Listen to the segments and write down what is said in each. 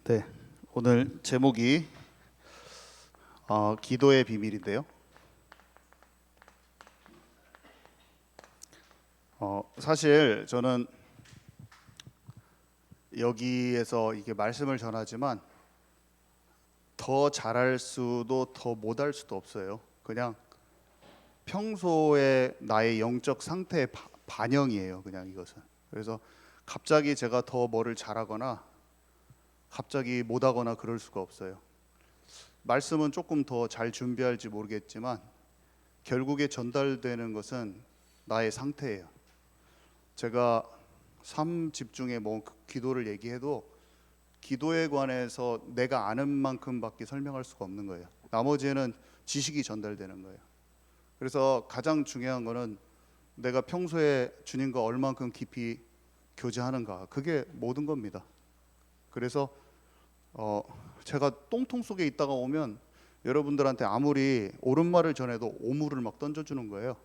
네, 오늘 제목이 기도의 비밀인데요. 사실 저는 여기에서 이게 말씀을 전하지만 더 잘할 수도 더 못할 수도 없어요. 그냥 평소에 나의 영적 상태의 반영이에요. 그냥 이것은. 그래서 갑자기 제가 더 뭐를 잘하거나 갑자기 못하거나 그럴 수가 없어요. 말씀은 조금 더 잘 준비할지 모르겠지만 결국에 전달되는 것은 나의 상태예요. 제가 삶 집중에 뭐 기도를 얘기해도 기도에 관해서 내가 아는 만큼밖에 설명할 수가 없는 거예요. 나머지는 지식이 전달되는 거예요. 그래서 가장 중요한 거는 내가 평소에 주님과 얼만큼 깊이 교제하는가, 그게 모든 겁니다. 그래서 제가 똥통 속에 있다가 오면 여러분들한테 아무리 옳은 말을 전해도 오물을 막 던져주는 거예요.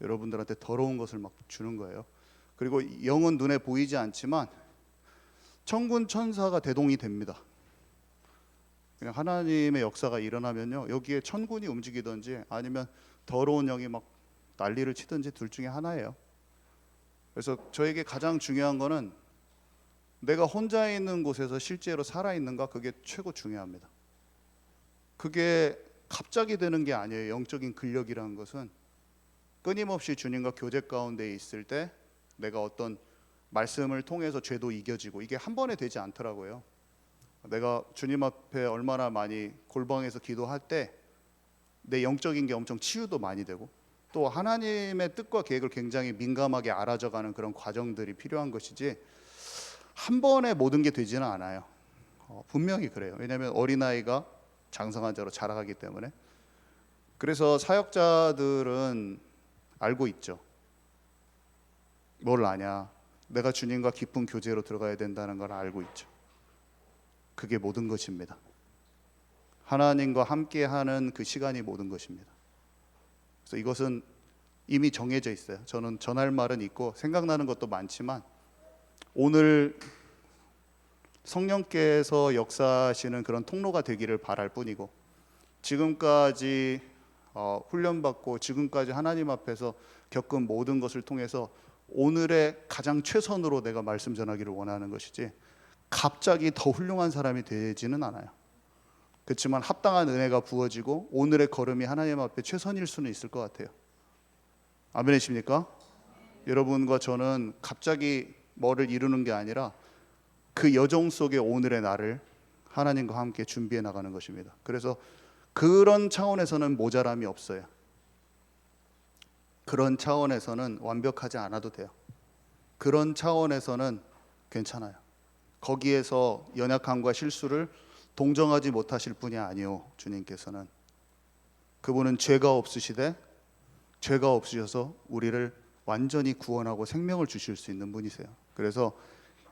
여러분들한테 더러운 것을 막 주는 거예요. 그리고 영은 눈에 보이지 않지만 천군 천사가 대동이 됩니다. 그냥 하나님의 역사가 일어나면요, 여기에 천군이 움직이든지 아니면 더러운 영이 막 난리를 치든지 둘 중에 하나예요. 그래서 저에게 가장 중요한 거는 내가 혼자 있는 곳에서 실제로 살아있는가, 그게 최고 중요합니다. 그게 갑자기 되는 게 아니에요. 영적인 근력이라는 것은 끊임없이 주님과 교제 가운데 있을 때 내가 어떤 말씀을 통해서 죄도 이겨지고, 이게 한 번에 되지 않더라고요. 내가 주님 앞에 얼마나 많이 골방에서 기도할 때 내 영적인 게 엄청 치유도 많이 되고, 또 하나님의 뜻과 계획을 굉장히 민감하게 알아져가는 그런 과정들이 필요한 것이지 한 번에 모든 게 되지는 않아요. 분명히 그래요. 왜냐하면 어린아이가 장성한 자로 자라가기 때문에. 그래서 사역자들은 알고 있죠. 뭘 아냐? 내가 주님과 깊은 교제로 들어가야 된다는 걸 알고 있죠. 그게 모든 것입니다. 하나님과 함께하는 그 시간이 모든 것입니다. 그래서 이것은 이미 정해져 있어요. 저는 전할 말은 있고 생각나는 것도 많지만 오늘 성령께서 역사하시는 그런 통로가 되기를 바랄 뿐이고, 지금까지 훈련받고 지금까지 하나님 앞에서 겪은 모든 것을 통해서 오늘의 가장 최선으로 내가 말씀 전하기를 원하는 것이지 갑자기 더 훌륭한 사람이 되지는 않아요. 그렇지만 합당한 은혜가 부어지고 오늘의 걸음이 하나님 앞에 최선일 수는 있을 것 같아요. 아멘이십니까? 여러분과 저는 갑자기 뭐를 이루는 게 아니라 그 여정 속에 오늘의 나를 하나님과 함께 준비해 나가는 것입니다. 그래서 그런 차원에서는 모자람이 없어요. 그런 차원에서는 완벽하지 않아도 돼요. 그런 차원에서는 괜찮아요. 거기에서 연약함과 실수를 동정하지 못하실 분이 아니요, 주님께서는. 그분은 죄가 없으시되 죄가 없으셔서 우리를 완전히 구원하고 생명을 주실 수 있는 분이세요. 그래서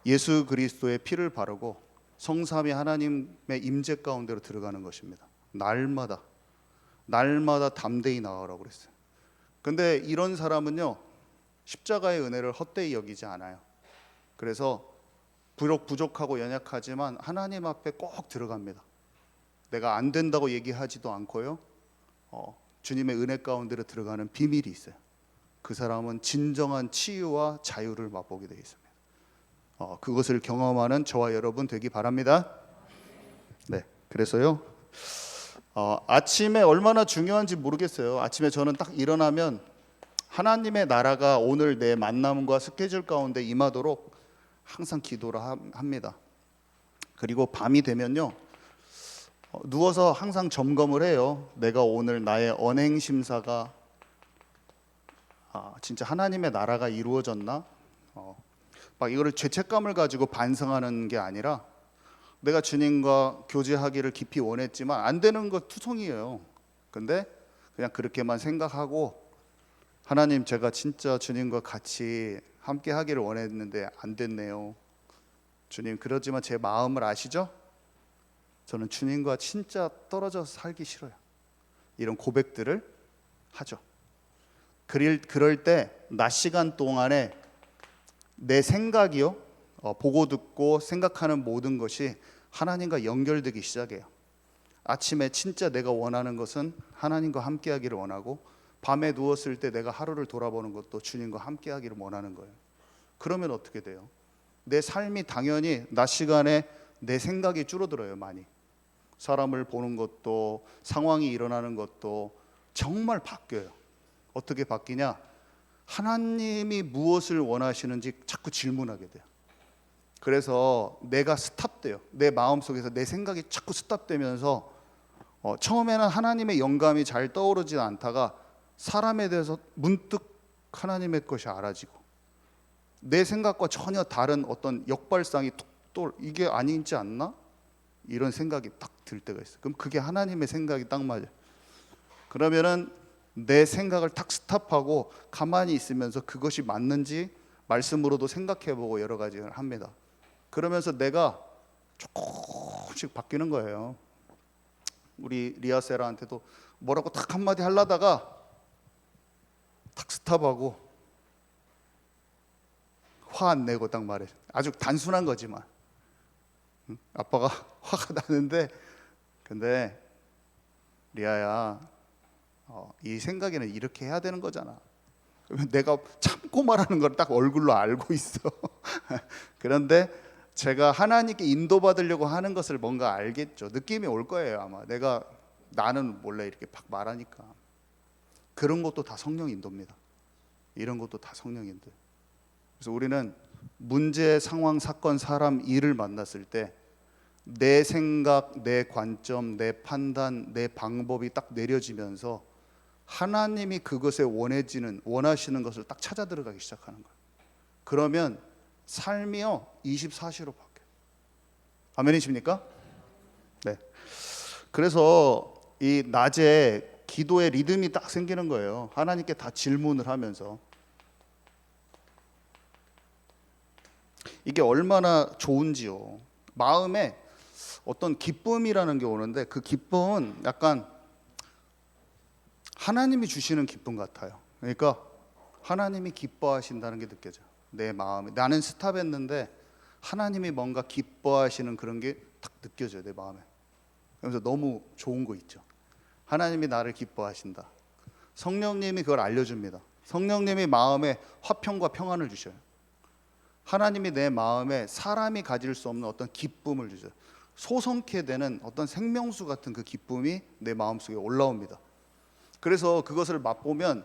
예수 그리스도의 피를 바르고 성삼위 하나님의 임재 가운데로 들어가는 것입니다. 날마다 담대히 나아가라고 그랬어요. 근데 이런 사람은요, 십자가의 은혜를 헛되이 여기지 않아요. 그래서 비록 부족하고 연약하지만 하나님 앞에 꼭 들어갑니다. 내가 안 된다고 얘기하지도 않고요, 주님의 은혜 가운데로 들어가는 비밀이 있어요. 그 사람은 진정한 치유와 자유를 맛보게 되어 있습니다. 그것을 경험하는 저와 여러분 되기 바랍니다. 네, 그래서요, 아침에 얼마나 중요한지 모르겠어요. 아침에 저는 딱 일어나면 하나님의 나라가 오늘 내 만남과 스케줄 가운데 임하도록 항상 기도를 합니다. 그리고 밤이 되면요, 누워서 항상 점검을 해요. 내가 오늘 나의 언행 심사가 진짜 하나님의 나라가 이루어졌나? 막 이거를 죄책감을 가지고 반성하는 게 아니라 내가 주님과 교제하기를 깊이 원했지만 안 되는 것 투성이에요. 근데 그냥 그렇게만 생각하고, 하나님, 제가 진짜 주님과 같이 함께 하기를 원했는데 안 됐네요. 주님, 그러지만 제 마음을 아시죠? 저는 주님과 진짜 떨어져서 살기 싫어요. 이런 고백들을 하죠. 그럴 때 낮 시간 동안에 내 생각이요, 보고 듣고 생각하는 모든 것이 하나님과 연결되기 시작해요. 아침에 진짜 내가 원하는 것은 하나님과 함께하기를 원하고, 밤에 누웠을 때 내가 하루를 돌아보는 것도 주님과 함께하기를 원하는 거예요. 그러면 어떻게 돼요? 내 삶이 당연히 낮 시간에 내 생각이 줄어들어요. 많이 사람을 보는 것도, 상황이 일어나는 것도 정말 바뀌어요. 어떻게 바뀌냐? 하나님이 무엇을 원하시는지 자꾸 질문하게 돼요. 그래서 내가 스탑돼요. 내 마음속에서 내 생각이 자꾸 스탑되면서 처음에는 하나님의 영감이 잘 떠오르지 않다가 사람에 대해서 문득 하나님의 것이 알아지고, 내 생각과 전혀 다른 어떤 역발상이 또 이게 아니지 않나? 이런 생각이 딱 들 때가 있어요. 그럼 그게 하나님의 생각이 딱 맞아요. 그러면은 내 생각을 딱 스탑하고 가만히 있으면서 그것이 맞는지 말씀으로도 생각해보고 여러 가지를 합니다. 그러면서 내가 조금씩 바뀌는 거예요. 우리 리아세라한테도 뭐라고 딱 한마디 하려다가 딱 스탑하고 화 안 내고 딱 말해. 아주 단순한 거지만 아빠가 화가 나는데, 근데 리아야, 이 생각에는 이렇게 해야 되는 거잖아. 그러면 내가 참고 말하는 걸 딱 얼굴로 알고 있어. 그런데 제가 하나님께 인도받으려고 하는 것을 뭔가 알겠죠. 느낌이 올 거예요 아마. 나는 몰래 이렇게 막 말하니까. 그런 것도 다 성령 인도입니다. 이런 것도 다 성령 인도. 그래서 우리는 문제, 상황, 사건, 사람, 일을 만났을 때 내 생각, 내 관점, 내 판단, 내 방법이 딱 내려지면서 하나님이 그것에 원하시는 것을 딱 찾아 들어가기 시작하는 거예요. 그러면 삶이요 24시로 바뀌어요. 아멘이십니까? 네. 그래서 이 낮에 기도의 리듬이 딱 생기는 거예요. 하나님께 다 질문을 하면서. 이게 얼마나 좋은지요. 마음에 어떤 기쁨이라는 게 오는데, 그 기쁨은 약간 하나님이 주시는 기쁨 같아요. 그러니까 하나님이 기뻐하신다는 게 느껴져요. 내 마음에. 나는 스탑했는데 하나님이 뭔가 기뻐하시는 그런 게 딱 느껴져요, 내 마음에. 그래서 너무 좋은 거 있죠. 하나님이 나를 기뻐하신다. 성령님이 그걸 알려줍니다. 성령님이 마음에 화평과 평안을 주셔요. 하나님이 내 마음에 사람이 가질 수 없는 어떤 기쁨을 주셔요. 소성케 되는 어떤 생명수 같은 그 기쁨이 내 마음속에 올라옵니다. 그래서 그것을 맛보면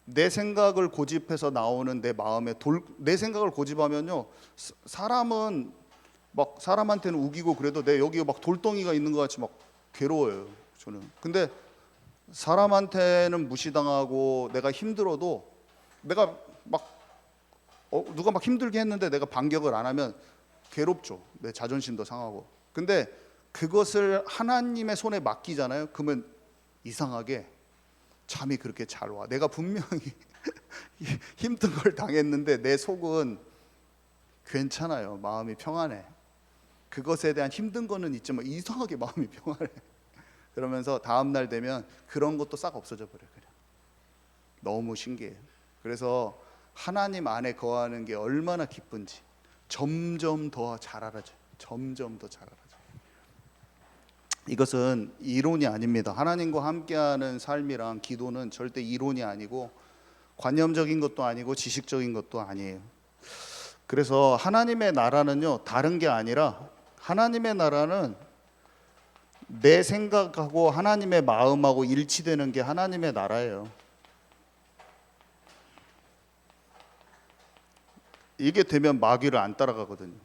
내 생각을 고집해서 나오는 내 마음에 내 생각을 고집하면요, 사람은 막 사람한테는 우기고 그래도 내 여기에 막 돌덩이가 있는 것 같이 막 괴로워요 저는. 근데 사람한테는 무시당하고 내가 힘들어도, 내가 막 누가 막 힘들게 했는데 내가 반격을 안 하면 괴롭죠. 내 자존심도 상하고. 근데 그것을 하나님의 손에 맡기잖아요. 그러면 이상하게 잠이 그렇게 잘 와. 내가 분명히 힘든 걸 당했는데 내 속은 괜찮아요. 마음이 평안해. 그것에 대한 힘든 거는 있지만 이상하게 마음이 평안해. 그러면서 다음 날 되면 그런 것도 싹 없어져 버려요. 그냥 너무 신기해요. 그래서 하나님 안에 거하는 게 얼마나 기쁜지 점점 더 잘 알아져요. 점점 더 잘 알아져요. 이것은 이론이 아닙니다. 하나님과 함께하는 삶이랑 기도는 절대 이론이 아니고 관념적인 것도 아니고 지식적인 것도 아니에요. 그래서 하나님의 나라는요, 다른 게 아니라, 하나님의 나라는 내 생각하고 하나님의 마음하고 일치되는 게 하나님의 나라예요. 이게 되면 마귀를 안 따라가거든요.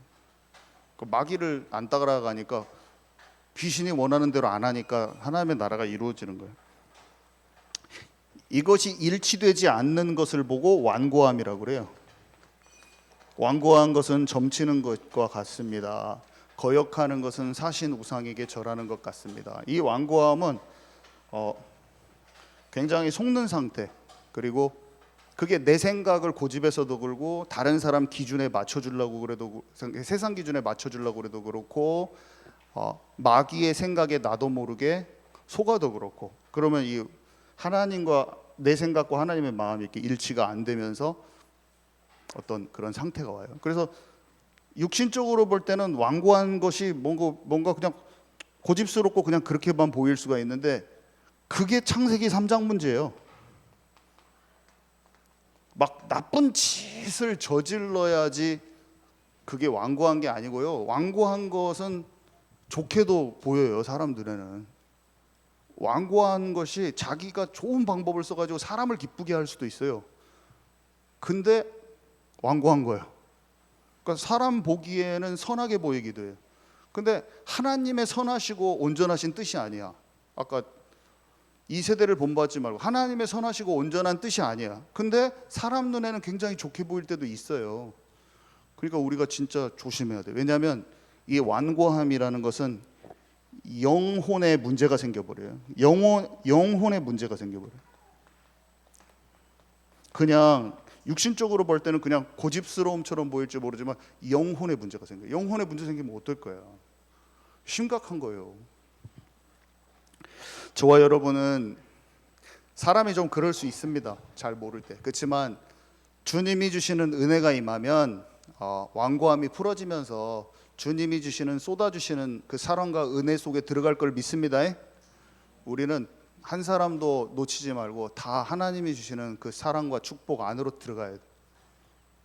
마귀를 안 따라가니까, 귀신이 원하는 대로 안 하니까 하나님의 나라가 이루어지는 거예요. 이것이 일치되지 않는 것을 보고 완고함이라고 그래요. 완고한 것은 점치는 것과 같습니다. 거역하는 것은 사신 우상에게 절하는 것 같습니다. 이 완고함은 굉장히 속는 상태, 그리고 그게 내 생각을 고집해서도 그렇고 다른 사람 기준에 맞춰주려고 그래도, 세상 기준에 맞춰주려고 그래도 그렇고, 마귀의 생각에 나도 모르게 속아도 그렇고, 그러면 이 하나님과 내 생각과 하나님의 마음이 이렇게 일치가 안 되면서 어떤 그런 상태가 와요. 그래서 육신적으로 볼 때는 완고한 것이 뭔가 그냥 고집스럽고 그냥 그렇게만 보일 수가 있는데 그게 창세기 3장 문제예요. 막 나쁜 짓을 저질러야지 그게 완고한 게 아니고요. 완고한 것은 좋게도 보여요, 사람 눈에는. 완고한 것이 자기가 좋은 방법을 써가지고 사람을 기쁘게 할 수도 있어요. 근데 완고한 거예요. 그러니까 사람 보기에는 선하게 보이기도 해요. 근데 하나님의 선하시고 온전하신 뜻이 아니야. 아까 이 세대를 본받지 말고 하나님의 선하시고 온전한 뜻이 아니야. 근데 사람 눈에는 굉장히 좋게 보일 때도 있어요. 그러니까 우리가 진짜 조심해야 돼. 왜냐하면 이 완고함이라는 것은 영혼의 문제가 생겨버려요. 영혼의 문제가 생겨버려요. 그냥 육신적으로 볼 때는 그냥 고집스러움처럼 보일지 모르지만 영혼의 문제가 생겨요. 영혼의 문제 생기면 어떨 거야? 심각한 거예요. 저와 여러분은 사람이 좀 그럴 수 있습니다. 잘 모를 때. 그렇지만 주님이 주시는 은혜가 임하면 완고함이 풀어지면서 주님이 주시는 쏟아주시는 그 사랑과 은혜 속에 들어갈 걸 믿습니다. 우리는 한 사람도 놓치지 말고 다 하나님이 주시는 그 사랑과 축복 안으로 들어가야 돼.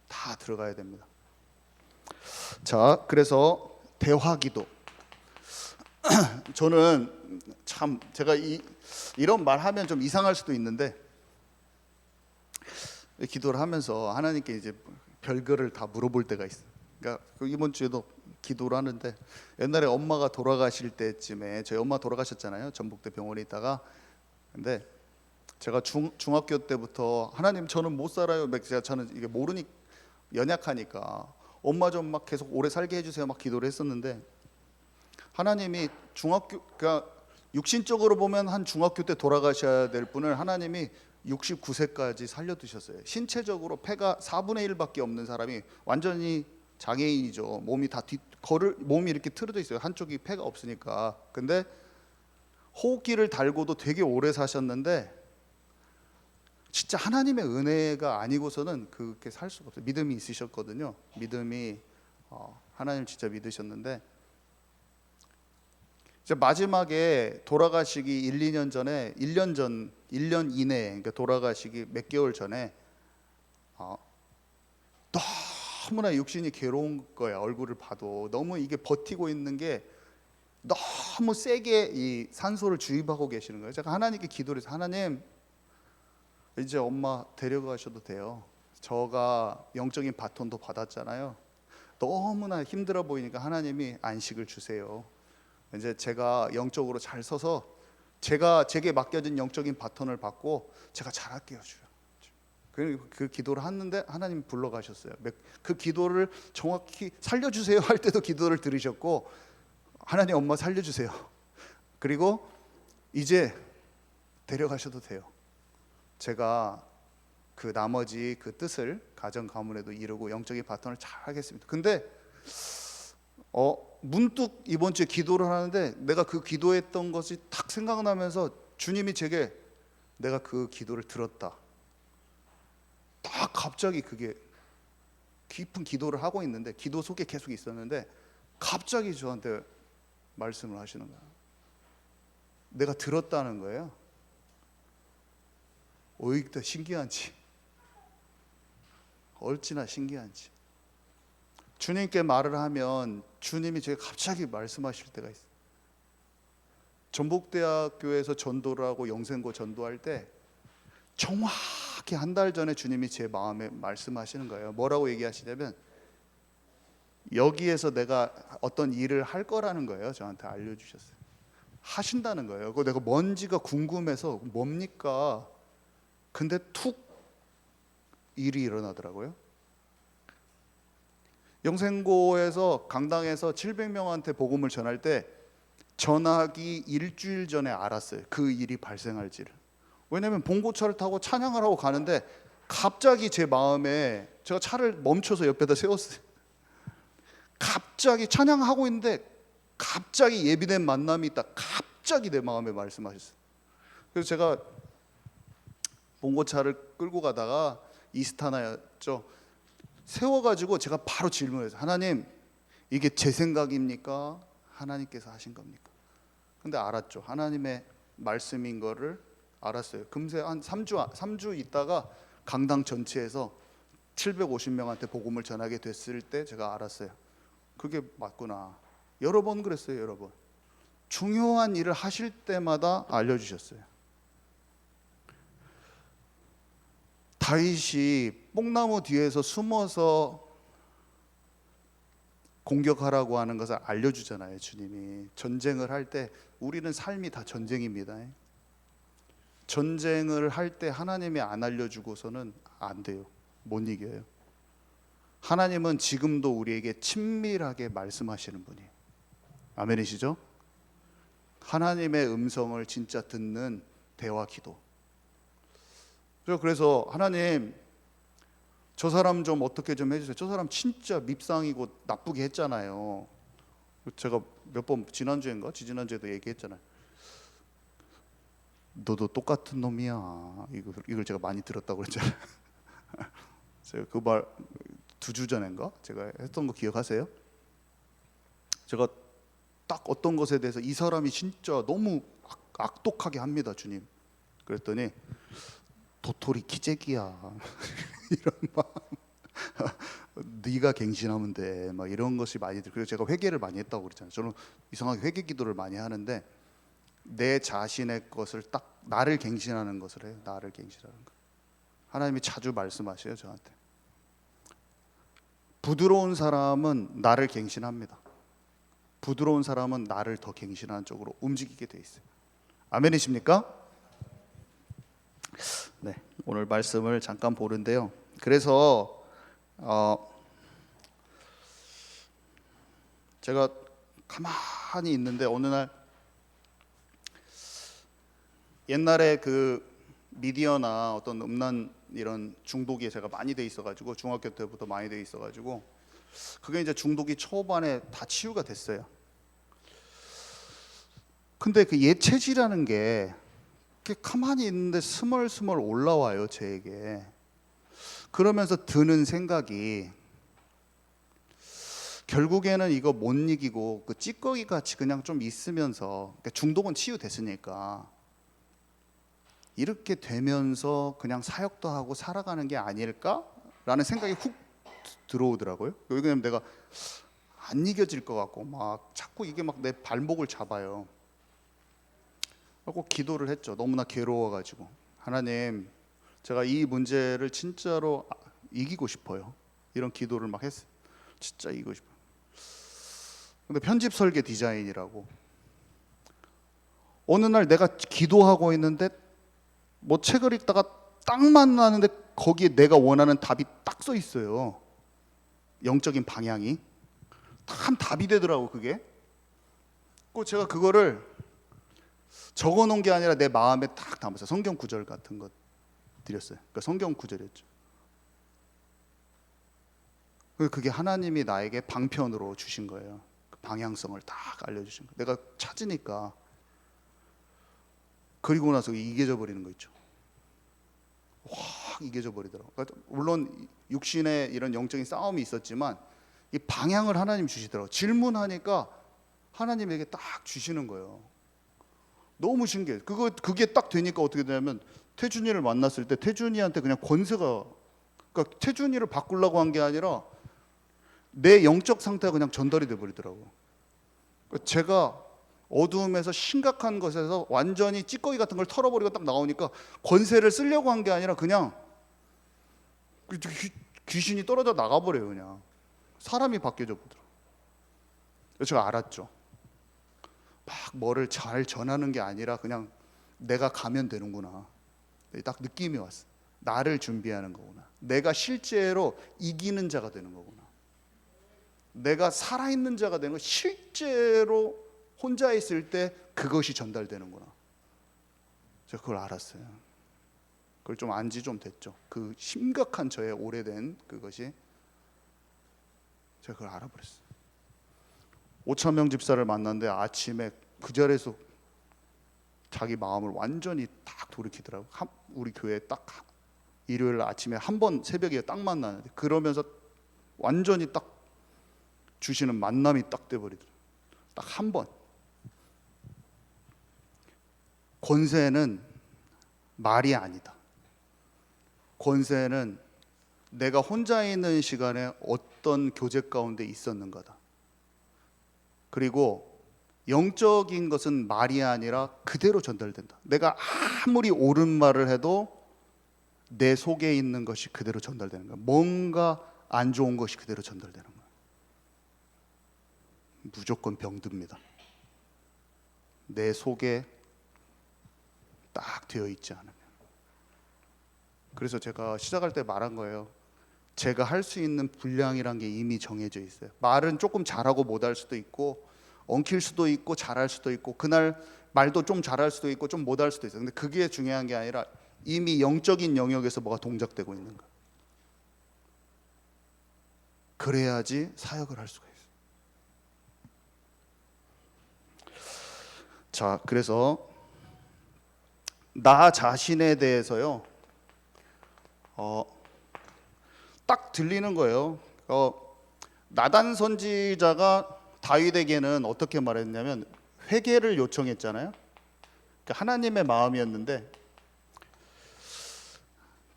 다 들어가야 됩니다. 자, 그래서 대화기도. 저는 참 제가 이런 말 하면 좀 이상할 수도 있는데 기도를 하면서 하나님께 이제 별거를 다 물어볼 때가 있어요. 그러니까 이번 주에도 기도를 하는데 옛날에 엄마가 돌아가실 때쯤에 저희 엄마 돌아가셨잖아요. 전북대 병원에 있다가. 근데 제가 중학교 때부터 하나님 저는 못 살아요. 저는 이게 모르니 연약하니까 엄마 좀 막 계속 오래 살게 해주세요. 막 기도를 했었는데 하나님이 그러니까 육신적으로 보면 한 중학교 때 돌아가셔야 될 분을 하나님이 69세까지 살려두셨어요. 신체적으로 폐가 4분의 1밖에 없는 사람이 완전히 장애인이죠. 몸이 다 몸이 이렇게 틀어져 있어요. 한쪽이 폐가 없으니까. 근데 호흡기를 달고도 되게 오래 사셨는데 진짜 하나님의 은혜가 아니고서는 그렇게 살 수가 없어요. 믿음이 있으셨거든요. 믿음이 하나님 진짜 믿으셨는데 이제 마지막에 돌아가시기 1, 2년 전에 1년 이내에 그러니까 돌아가시기 몇 개월 전에 너무나 육신이 괴로운 거야. 얼굴을 봐도 너무 이게 버티고 있는 게 너무 세게 이 산소를 주입하고 계시는 거예요. 제가 하나님께 기도를 해서 하나님 이제 엄마 데려가셔도 돼요. 저가 영적인 바톤도 받았잖아요. 너무나 힘들어 보이니까 하나님이 안식을 주세요. 이제 제가 영적으로 잘 서서 제게 맡겨진 영적인 바톤을 받고 제가 잘할게요. 그 기도를 했는데 하나님 불러가셨어요. 그 기도를 정확히 살려주세요 할 때도 기도를 들으셨고 하나님 엄마 살려주세요. 그리고 이제 데려가셔도 돼요. 제가 그 나머지 그 뜻을 가정 가문에도 이루고 영적인 바톤을 잘 하겠습니다. 근데 문득 이번 주에 기도를 하는데 내가 그 기도했던 것이 탁 생각나면서 주님이 제게 내가 그 기도를 들었다. 딱 갑자기 그게 깊은 기도를 하고 있는데 기도 속에 계속 있었는데 갑자기 저한테 말씀을 하시는 거예요. 내가 들었다는 거예요. 어이다 신기한지 얼지나 신기한지 주님께 말을 하면 주님이 제게 갑자기 말씀하실 때가 있어요. 전북대학교에서 전도를 하고 영생고 전도할 때 정확히 한 달 전에 주님이 제 마음에 말씀하시는 거예요. 뭐라고 얘기하시냐면 여기에서 내가 어떤 일을 할 거라는 거예요. 저한테 알려주셨어요. 하신다는 거예요. 그거 내가 뭔지가 궁금해서 뭡니까? 근데 툭 일이 일어나더라고요. 영생고에서 강당에서 700명한테 복음을 전할 때 전하기 일주일 전에 알았어요. 그 일이 발생할지를. 왜냐하면 봉고차를 타고 찬양을 하고 가는데 갑자기 제 마음에 제가 차를 멈춰서 옆에다 세웠어요. 갑자기 찬양하고 있는데 갑자기 예비된 만남이 있다. 갑자기 내 마음에 말씀하셨어요. 그래서 제가 봉고차를 끌고 가다가 이스타나였죠. 세워가지고 제가 바로 질문했어요. 하나님, 이게 제 생각입니까? 하나님께서 하신 겁니까? 근데 알았죠. 하나님의 말씀인 거를 알았어요. 금세 한 3주 있다가 강당 전체에서 750명한테 복음을 전하게 됐을 때 제가 알았어요. 그게 맞구나. 여러 번 그랬어요. 여러 번. 중요한 일을 하실 때마다 알려주셨어요. 다윗이 뽕나무 뒤에서 숨어서 공격하라고 하는 것을 알려주잖아요. 주님이 전쟁을 할 때 우리는 삶이 다 전쟁입니다. 전쟁을 할 때 하나님이 안 알려주고서는 안 돼요. 못 이겨요. 하나님은 지금도 우리에게 친밀하게 말씀하시는 분이에요. 아멘이시죠? 하나님의 음성을 진짜 듣는 대화 기도. 그래서 하나님, 저 사람 좀 어떻게 좀 해주세요. 저 사람 진짜 밉상이고 나쁘게 했잖아요. 제가 몇 번 지난주인가 지지난주에도 얘기했잖아요. 너도 똑같은 놈이야. 이걸 제가 많이 들었다고 그랬잖아요. 제가 그 말 2주 전인가 제가 했던 거 기억하세요? 제가 딱 어떤 것에 대해서 이 사람이 진짜 너무 악독하게 합니다, 주님. 그랬더니 도토리 기재기야. 이런 막 네가 갱신하면 돼. 막 이런 것이 많이 들. 그래서 제가 회개를 많이 했다고 그랬잖아요. 저는 이상하게 회개 기도를 많이 하는데 내 자신의 것을 딱 나를 갱신하는 것을 해요. 나를 갱신하는 것. 하나님이 자주 말씀하셔요, 저한테. 부드러운 사람은 나를 갱신합니다. 부드러운 사람은 나를 더 갱신하는 쪽으로 움직이게 돼 있어요. 아멘이십니까? 네, 오늘 말씀을 잠깐 보는데요. 그래서 제가 가만히 있는데 어느 날 옛날에 그 미디어나 어떤 음란 이런 중독이 제가 많이 돼 있어가지고 중학교 때부터 많이 돼 있어가지고 그게 이제 중독이 초반에 다 치유가 됐어요. 근데 그 예체질이라는 게 가만히 있는데 스멀스멀 올라와요, 제게. 그러면서 드는 생각이 결국에는 이거 못 이기고 그 찌꺼기 같이 그냥 좀 있으면서, 그러니까 중독은 치유됐으니까 이렇게 되면서 그냥 사역도 하고 살아가는 게 아닐까라는 생각이 훅 들어오더라고요. 왜냐면 내가 안 이겨질 것 같고 막 자꾸 이게 막 내 발목을 잡아요. 하고 기도를 했죠. 너무나 괴로워가지고 하나님, 제가 이 문제를 진짜로 이기고 싶어요. 이런 기도를 막 했어요. 진짜 이기고 싶어요. 근데 편집 설계 디자인이라고 어느 날 내가 기도하고 있는데 뭐 책을 읽다가 딱 만나는데 거기에 내가 원하는 답이 딱 써 있어요. 영적인 방향이 참 답이 되더라고 그게. 꼭 제가 그거를 적어 놓은 게 아니라 내 마음에 딱 담았어요. 성경 구절 같은 것 드렸어요. 그러니까 성경 구절이었죠. 그게 하나님이 나에게 방편으로 주신 거예요. 그 방향성을 딱 알려주신 거예요. 내가 찾으니까. 그리고 나서 이겨져 버리는 거 있죠. 확 이겨져 버리더라고요. 그러니까 물론 육신의 이런 영적인 싸움이 있었지만 이 방향을 하나님 주시더라고요. 질문하니까 하나님에게 딱 주시는 거예요. 너무 신기해요. 그게 딱 되니까 어떻게 되냐면 태준이를 만났을 때 태준이한테 그냥 권세가, 그러니까 태준이를 바꾸려고 한 게 아니라 내 영적 상태가 그냥 전달이 돼 버리더라고요. 그러니까 제가 어두움에서 심각한 것에서 완전히 찌꺼기 같은 걸 털어버리고 딱 나오니까 권세를 쓰려고 한 게 아니라 그냥 귀신이 떨어져 나가버려요. 그냥 사람이 바뀌어져 보더라고요. 제가 알았죠. 막 뭐를 잘 전하는 게 아니라 그냥 내가 가면 되는구나. 딱 느낌이 왔어. 나를 준비하는 거구나. 내가 실제로 이기는 자가 되는 거구나. 내가 살아있는 자가 되는 거, 실제로 혼자 있을 때 그것이 전달되는구나. 제가 그걸 알았어요. 그걸 좀 안지 좀 됐죠. 그 심각한 저의 오래된 그것이, 제가 그걸 알아버렸어요. 오천명 집사를 만났는데 아침에 그 자리에서 자기 마음을 완전히 딱 돌이키더라고요. 우리 교회에 딱 일요일 아침에 한 번 새벽에 딱 만나는데 그러면서 완전히 딱 주시는 만남이 딱 돼버리더라고요. 딱 한 번. 권세는 말이 아니다. 권세는 내가 혼자 있는 시간에 어떤 교제 가운데 있었는가다. 그리고 영적인 것은 말이 아니라 그대로 전달된다. 내가 아무리 옳은 말을 해도 내 속에 있는 것이 그대로 전달되는 거야. 뭔가 안 좋은 것이 그대로 전달되는 거야. 무조건 병듭니다. 내 속에 딱 되어 있지 않으면. 그래서 제가 시작할 때 말한 거예요. 제가 할 수 있는 분량이란 게 이미 정해져 있어요. 말은 조금 잘하고 못할 수도 있고, 엉킬 수도 있고 잘할 수도 있고, 그날 말도 좀 잘할 수도 있고 좀 못할 수도 있어요. 근데 그게 중요한 게 아니라 이미 영적인 영역에서 뭐가 동작되고 있는 거예요. 그래야지 사역을 할 수가 있어요. 자, 그래서 나 자신에 대해서요, 딱 들리는 거예요. 나단 선지자가 다윗에게는 어떻게 말했냐면 회개를 요청했잖아요. 그러니까 하나님의 마음이었는데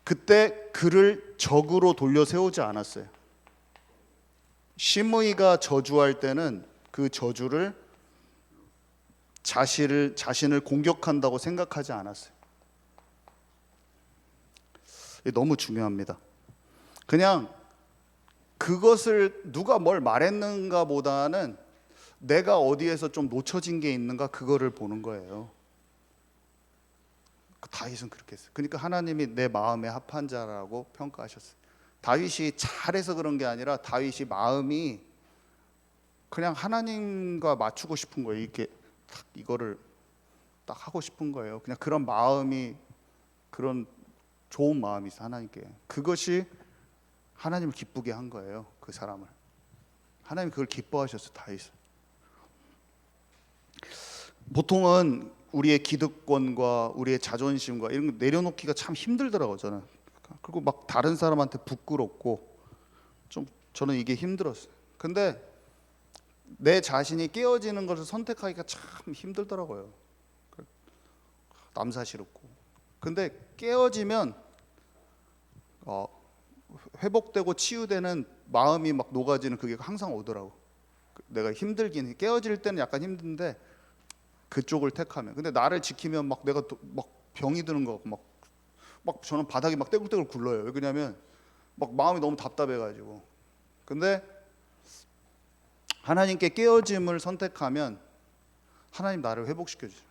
그때 그를 적으로 돌려 세우지 않았어요. 시므이가 저주할 때는 그 저주를 자신을 공격한다고 생각하지 않았어요. 너무 중요합니다. 그냥 그것을 누가 뭘 말했는가 보다는 내가 어디에서 좀 놓쳐진 게 있는가 그거를 보는 거예요. 다윗은 그렇게 했어요. 그러니까 하나님이 내 마음에 합한 자라고 평가하셨어요. 다윗이 잘해서 그런 게 아니라 다윗이 마음이 그냥 하나님과 맞추고 싶은 거예요. 이렇게 딱 이거를 딱 하고 싶은 거예요. 그냥 그런 마음이, 그런 좋은 마음이 있어 하나님께. 그것이 하나님을 기쁘게 한 거예요. 그 사람을. 하나님 그걸 기뻐하셨어요. 다윗을. 보통은 우리의 기득권과 우리의 자존심과 이런 거 내려놓기가 참 힘들더라고요. 저는. 그리고 막 다른 사람한테 부끄럽고 좀 저는 이게 힘들었어요. 근데 내 자신이 깨어지는 것을 선택하기가 참 힘들더라고요. 남사시럽고. 근데 깨어지면 회복되고 치유되는 마음이 막 녹아지는 그게 항상 오더라고. 내가 힘들긴 해. 깨어질 때는 약간 힘든데 그쪽을 택하면. 근데 나를 지키면 막 내가 막 병이 드는 거 막 저는 바닥이 막 떼굴떼굴 굴러요. 왜 그러냐면 막 마음이 너무 답답해가지고. 근데 하나님께 깨어짐을 선택하면 하나님 나를 회복시켜 주세요.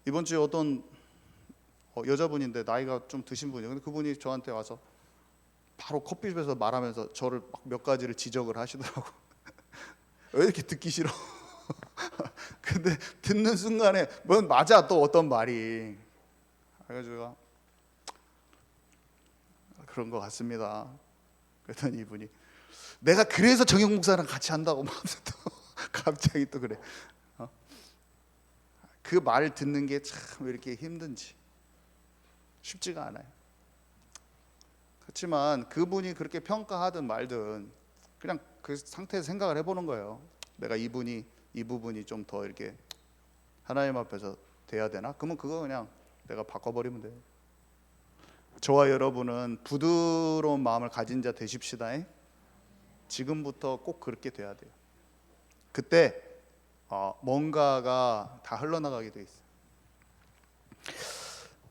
이번 주에 어떤 여자분인데 나이가 좀 드신 분이에요. 근데 그분이 저한테 와서 바로 커피숍에서 말하면서 저를 막 몇 가지를 지적을 하시더라고. 왜 이렇게 듣기 싫어? 근데 듣는 순간에 뭔 맞아 또 어떤 말이. 그래가지고 제가 그런 것 같습니다. 그랬더니 이분이 내가 그래서 정영 목사랑 같이 한다고 막 또 갑자기 또 그래. 그 말 듣는 게 참 왜 이렇게 힘든지 쉽지가 않아요. 그렇지만 그분이 그렇게 평가하든 말든 그냥 그 상태에서 생각을 해보는 거예요. 내가 이 부분이 좀 더 이렇게 하나님 앞에서 돼야 되나? 그러면 그거 그냥 내가 바꿔버리면 돼요. 저와 여러분은 부드러운 마음을 가진 자 되십시다. 지금부터 꼭 그렇게 돼야 돼요. 그때 뭔가가 다 흘러나가게 돼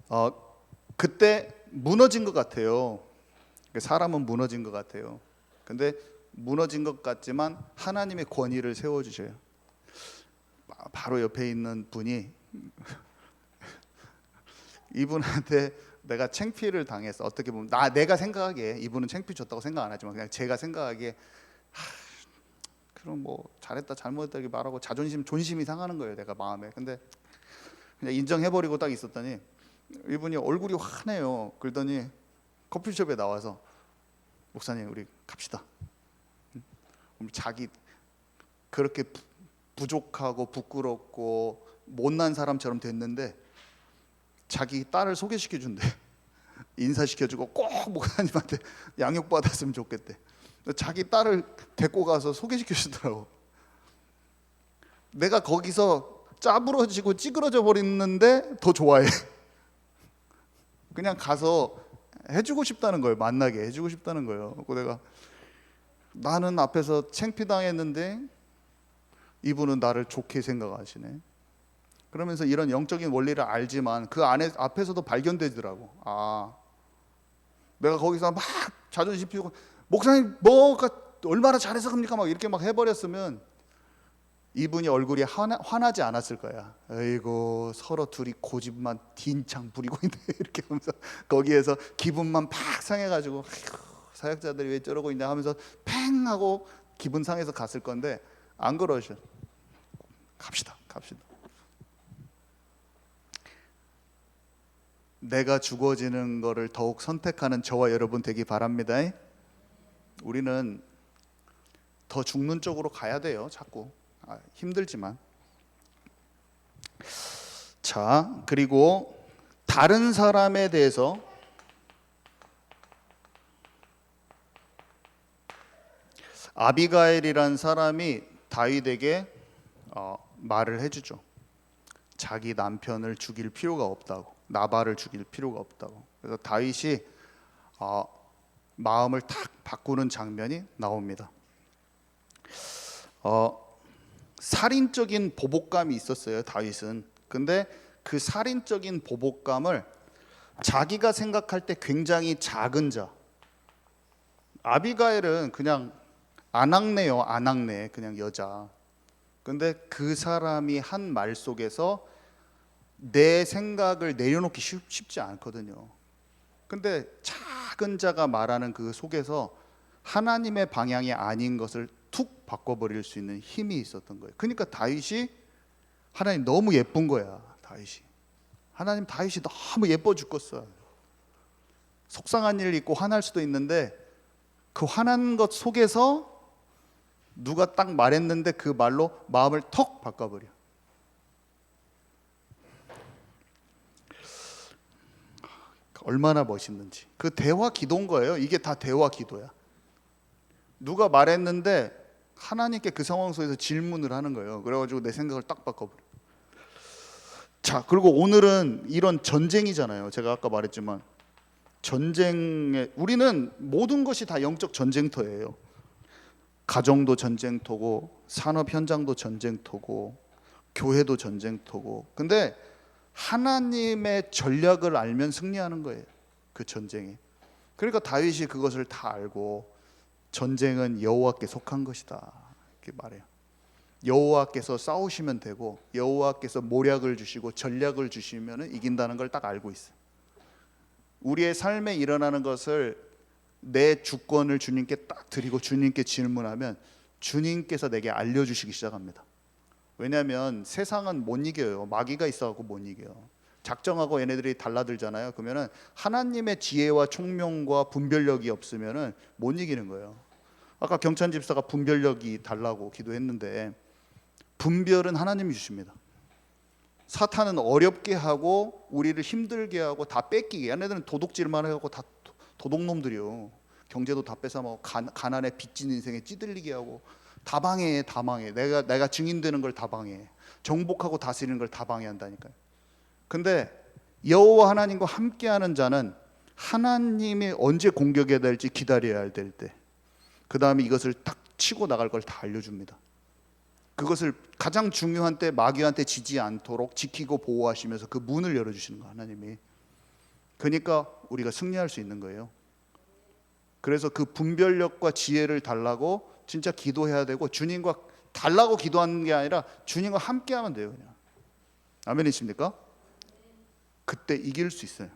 있어요. 그때 무너진 것 같아요. 사람은 무너진 것 같아요. 근데 무너진 것 같지만 하나님의 권위를 세워주셔요. 바로 옆에 있는 분이 이분한테 내가 창피를 당했어. 어떻게 보면 내가 생각하기에 이분은 창피 줬다고 생각 안 하지만 그냥 제가 생각하기에 그럼 뭐 잘했다 잘못했다 이렇게 말하고 존심이 상하는 거예요. 내가 마음에. 근데 그냥 인정해버리고 딱 있었더니 이분이 얼굴이 환해요. 그러더니 커피숍에 나와서 목사님 우리 갑시다. 자기 그렇게 부족하고 부끄럽고 못난 사람처럼 됐는데 자기 딸을 소개시켜 준대. 인사시켜주고 꼭 목사님한테 양육받았으면 좋겠대. 자기 딸을 데리고 가서 소개시켜 주더라고. 내가 거기서 짜부러지고 찌그러져 버리는데 더 좋아해. 그냥 가서 해주고 싶다는 거예요. 만나게 해주고 싶다는 거예요. 그리고 내가 나는 앞에서 창피당했는데 이분은 나를 좋게 생각하시네. 그러면서 이런 영적인 원리를 알지만 그 안에 앞에서도 발견되더라고. 아, 내가 거기서 막 자존심 피우고 목사님 뭐가 얼마나 잘해서 그럽니까 막 이렇게 막 해버렸으면 이분이 얼굴이 화나지 않았을 거야. 아이고 서로 둘이 고집만 딘창 부리고 있네 이렇게 하면서 거기에서 기분만 팍 상해가지고 아이고, 사역자들이 왜 저러고 있냐 하면서 팽 하고 기분 상해서 갔을 건데 안 그러셔. 갑시다. 내가 죽어지는 거를 더욱 선택하는 저와 여러분 되기 바랍니다. 우리는 더 죽는 쪽으로 가야 돼요. 자꾸 힘들지만. 자, 그리고 다른 사람에 대해서 아비가일이란 사람이 다윗에게 말을 해주죠. 자기 남편을 죽일 필요가 없다고, 나발을 죽일 필요가 없다고. 그래서 다윗이 마음을 탁 바꾸는 장면이 나옵니다. 살인적인 보복감이 있었어요, 다윗은. 근데 그 살인적인 보복감을 자기가 생각할 때 굉장히 작은 자, 아비가일은 그냥 안악내요, 안악내, 그냥 여자. 근데 그 사람이 한 말 속에서 내 생각을 내려놓기 쉽지 않거든요. 근데 작은 자가 말하는 그 속에서 하나님의 방향이 아닌 것을 툭 바꿔버릴 수 있는 힘이 있었던 거예요. 그러니까 다윗이 하나님 너무 예쁜 거야. 하나님 다윗이 너무 예뻐 죽겠어. 속상한 일 있고 화날 수도 있는데 그 화난 것 속에서 누가 딱 말했는데 그 말로 마음을 턱 바꿔버려. 얼마나 멋있는지. 그 대화 기도인 거예요. 이게 다 대화 기도야. 누가 말했는데 하나님께 그 상황 속에서 질문을 하는 거예요. 그래가지고 내 생각을 딱 바꿔버려. 자, 그리고 오늘은 이런 전쟁이잖아요. 제가 아까 말했지만 전쟁에 우리는 모든 것이 다 영적 전쟁터예요. 가정도 전쟁터고 산업 현장도 전쟁터고 교회도 전쟁터고. 근데 하나님의 전략을 알면 승리하는 거예요. 그 전쟁이. 그러니까 다윗이 그것을 다 알고 전쟁은 여호와께 속한 것이다 이렇게 말해요. 여호와께서 싸우시면 되고 여호와께서 모략을 주시고 전략을 주시면 이긴다는 걸 딱 알고 있어요. 우리의 삶에 일어나는 것을 내 주권을 주님께 딱 드리고 주님께 질문하면 주님께서 내게 알려주시기 시작합니다. 왜냐하면 세상은 못 이겨요. 마귀가 있어갖고 못 이겨요. 작정하고 얘네들이 달라들잖아요. 그러면은 하나님의 지혜와 총명과 분별력이 없으면은 못 이기는 거예요. 아까 경찬 집사가 분별력이 달라고 기도했는데 분별은 하나님이 주십니다. 사탄은 어렵게 하고 우리를 힘들게 하고 다 뺏기게. 얘네들은 도둑질만 해갖고 다 도둑놈들이요. 경제도 다 뺏어먹고 가난에 빚진 인생에 찌들리게 하고 다 방해해. 내가 증인되는 걸 다 방해해. 정복하고 다스리는 걸 다 방해한다니까요. 근데 여호와 하나님과 함께하는 자는 하나님이 언제 공격해야 될지 기다려야 될 때, 그 다음에 이것을 딱 치고 나갈 걸 다 알려줍니다. 그것을 가장 중요한 때 마귀한테 지지 않도록 지키고 보호하시면서 그 문을 열어주시는 거예요, 하나님이. 그러니까 우리가 승리할 수 있는 거예요. 그래서 그 분별력과 지혜를 달라고 진짜 기도해야 되고, 주님과 달라고 기도하는 게 아니라 주님과 함께 하면 돼요. 그냥. 아멘이십니까? 그때 이길 수 있어요.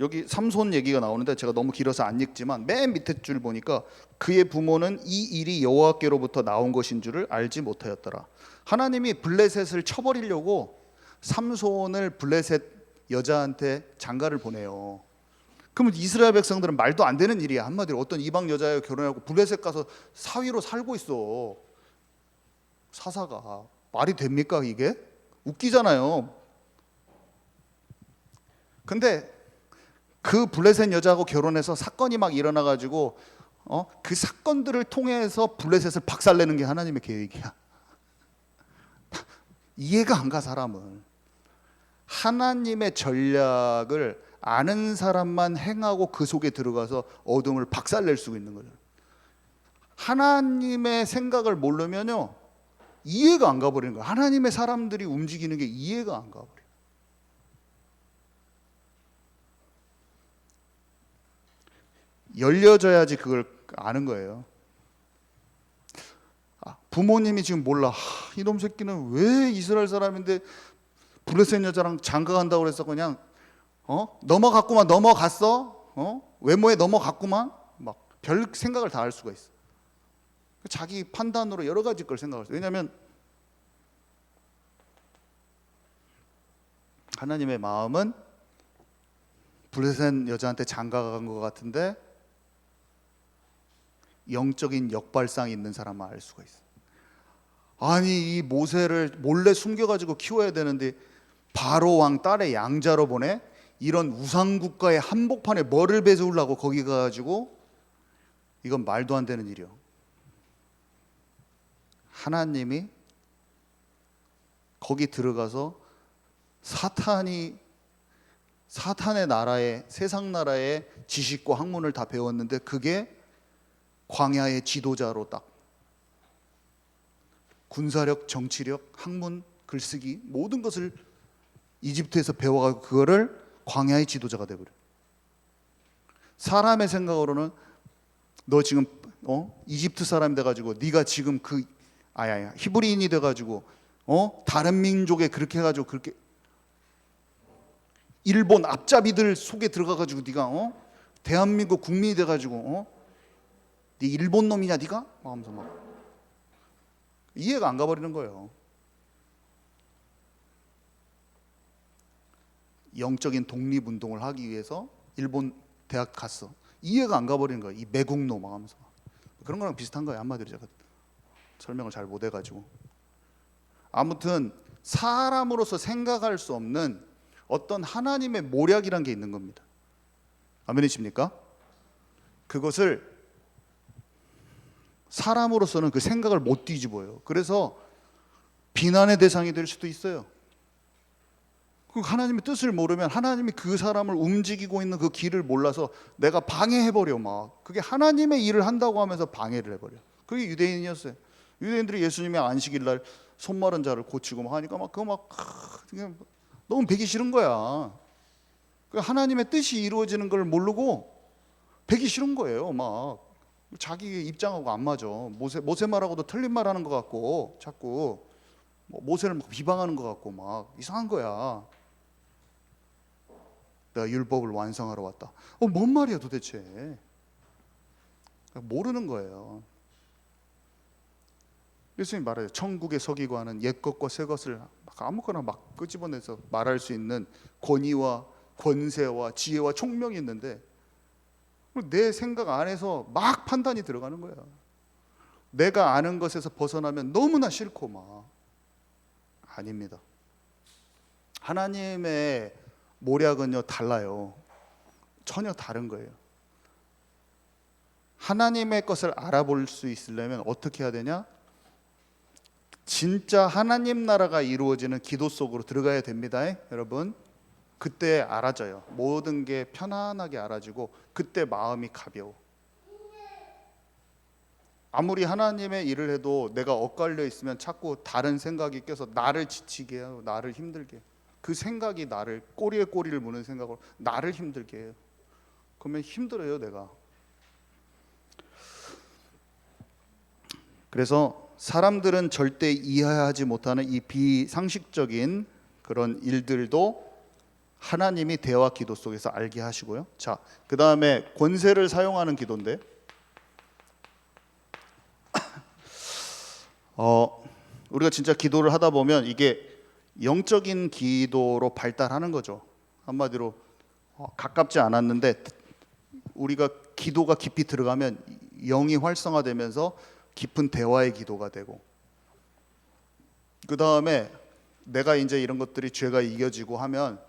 여기 삼손 얘기가 나오는데 제가 너무 길어서 안 읽지만 맨 밑에 줄 보니까 그의 부모는 이 일이 여호와께로부터 나온 것인 줄을 알지 못하였더라. 하나님이 블레셋을 쳐버리려고 삼손을 블레셋 여자한테 장가를 보내요. 그러면 이스라엘 백성들은 말도 안 되는 일이야. 한마디로 어떤 이방 여자와 결혼하고 블레셋 가서 사위로 살고 있어. 사사가 말이 됩니까 이게? 웃기잖아요. 근데 그 블레셋 여자하고 결혼해서 사건이 막 일어나가지고 그 사건들을 통해서 블레셋을 박살내는 게 하나님의 계획이야. 이해가 안 가, 사람은. 하나님의 전략을 아는 사람만 행하고 그 속에 들어가서 어둠을 박살낼 수 있는 거죠. 하나님의 생각을 모르면요, 이해가 안 가버리는 거예요. 하나님의 사람들이 움직이는 게 이해가 안 가버려요. 열려져야지 그걸 아는 거예요. 부모님이 지금 몰라. 이놈 새끼는 왜 이스라엘 사람인데 블레셋 여자랑 장가 간다고 그래서 그냥 넘어갔구만, 넘어갔어. 외모에 넘어갔구만. 막 별 생각을 다 할 수가 있어. 자기 판단으로 여러 가지 걸 생각할 수. 왜냐하면 하나님의 마음은 블레셋 여자한테 장가 간 것 같은데 영적인 역발상이 있는 사람만 알 수가 있어. 아니, 이 모세를 몰래 숨겨가지고 키워야 되는데 바로 왕 딸의 양자로 보내? 이런 우상 국가의 한복판에 뭐를 배우려고 거기 가가지고, 이건 말도 안 되는 일이요. 하나님이 거기 들어가서 사탄의 나라에, 세상 나라의 지식과 학문을 다 배웠는데 그게 광야의 지도자로 딱 군사력, 정치력, 학문, 글쓰기 모든 것을 이집트에서 배워가지고 그거를 광야의 지도자가 돼버려. 사람의 생각으로는 너 지금 이집트 사람이 돼가지고 네가 지금 히브리인이 돼가지고 다른 민족에 그렇게 해가지고 그렇게 일본 앞잡이들 속에 들어가가지고 네가 대한민국 국민이 돼가지고 네 일본 놈이냐 네가? 하면서 막 이해가 안 가버리는 거예요. 영적인 독립운동을 하기 위해서 일본 대학 갔어. 이해가 안 가버리는 거예요. 이 매국노 막 하면서. 그런 거랑 비슷한 거예요. 한마디로 제가 설명을 잘 못 해가지고. 아무튼 사람으로서 생각할 수 없는 어떤 하나님의 모략이란 게 있는 겁니다. 아멘이십니까? 그것을 사람으로서는 그 생각을 못 뒤집어요. 그래서 비난의 대상이 될 수도 있어요. 하나님의 뜻을 모르면 하나님이 그 사람을 움직이고 있는 그 길을 몰라서 내가 방해해버려. 막 그게 하나님의 일을 한다고 하면서 방해를 해버려. 그게 유대인이었어요. 유대인들이 예수님의 안식일 날 손 마른 자를 고치고 막 하니까 막 그거 그냥 너무 배기 싫은 거야. 하나님의 뜻이 이루어지는 걸 모르고 배기 싫은 거예요. 막 자기 입장하고 안 맞아. 모세 말하고도 틀린 말하는 것 같고 자꾸 모세를 막 비방하는 것 같고 막 이상한 거야. 내가 율법을 완성하러 왔다. 뭔 말이야 도대체. 모르는 거예요. 예수님이 말해요. 천국에 서기고 하는 옛 것과 새 것을 막 아무거나 막 끄집어내서 말할 수 있는 권위와 권세와 지혜와 총명이 있는데 내 생각 안에서 막 판단이 들어가는 거야. 내가 아는 것에서 벗어나면 너무나 싫고 막. 아닙니다. 하나님의 모략은요 달라요. 전혀 다른 거예요. 하나님의 것을 알아볼 수 있으려면 어떻게 해야 되냐? 진짜 하나님 나라가 이루어지는 기도 속으로 들어가야 됩니다, 여러분. 그때 알아져요. 모든 게 편안하게 알아지고 그때 마음이 가벼워. 아무리 하나님의 일을 해도 내가 엇갈려 있으면 자꾸 다른 생각이 껴서 나를 지치게 해요. 나를 힘들게 해요. 그 생각이 나를 꼬리에 꼬리를 무는 생각으로 나를 힘들게 해요. 그러면 힘들어요, 내가. 그래서 사람들은 절대 이해하지 못하는 이 비상식적인 그런 일들도 하나님이 대화 기도 속에서 알게 하시고요. 자, 그 다음에 권세를 사용하는 기도인데, 우리가 진짜 기도를 하다 보면 이게 영적인 기도로 발달하는 거죠. 한마디로 가깝지 않았는데 우리가 기도가 깊이 들어가면 영이 활성화되면서 깊은 대화의 기도가 되고, 그 다음에 내가 이제 이런 것들이 죄가 이겨지고 하면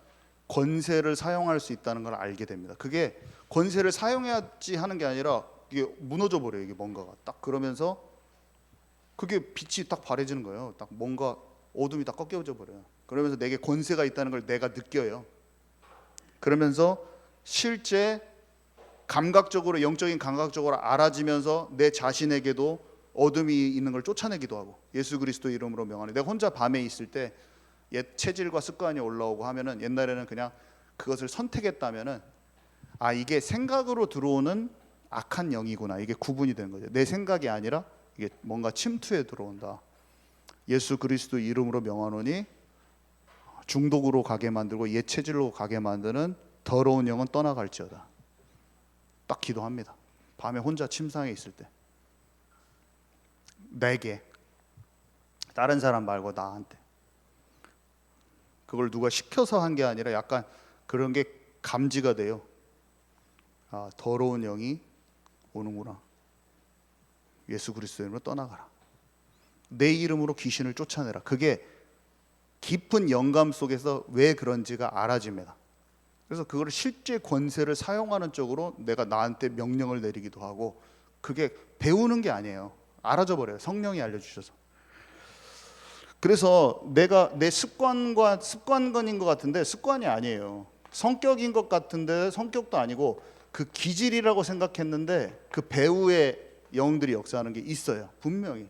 권세를 사용할 수 있다는 걸 알게 됩니다. 그게 권세를 사용해야지 하는 게 아니라 이게 무너져 버려요. 이게 뭔가가 딱 그러면서 그게 빛이 딱 바래지는 거예요. 딱 뭔가 어둠이 딱 꺾여져 버려요. 그러면서 내게 권세가 있다는 걸 내가 느껴요. 그러면서 실제 감각적으로, 영적인 감각적으로 알아지면서 내 자신에게도 어둠이 있는 걸 쫓아내기도 하고, 예수 그리스도 이름으로 명하노니. 내가 혼자 밤에 있을 때 옛 체질과 습관이 올라오고 하면은, 옛날에는 그냥 그것을 선택했다면은 이게 생각으로 들어오는 악한 영이구나, 이게 구분이 되는 거죠. 내 생각이 아니라 이게 뭔가 침투해 들어온다. 예수 그리스도 이름으로 명하노니 중독으로 가게 만들고 옛 체질로 가게 만드는 더러운 영은 떠나갈지어다. 딱 기도합니다. 밤에 혼자 침상에 있을 때 내게, 다른 사람 말고 나한테. 그걸 누가 시켜서 한 게 아니라 약간 그런 게 감지가 돼요. 더러운 영이 오는구나. 예수 그리스도 이름으로 떠나가라. 내 이름으로 귀신을 쫓아내라. 그게 깊은 영감 속에서 왜 그런지가 알아집니다. 그래서 그걸 실제 권세를 사용하는 쪽으로 내가 나한테 명령을 내리기도 하고, 그게 배우는 게 아니에요. 알아져 버려요. 성령이 알려주셔서. 그래서 내가 내 습관건인 것 같은데 습관이 아니에요. 성격인 것 같은데 성격도 아니고, 그 기질이라고 생각했는데 그 배우의 영들이 역사하는 게 있어요. 분명히.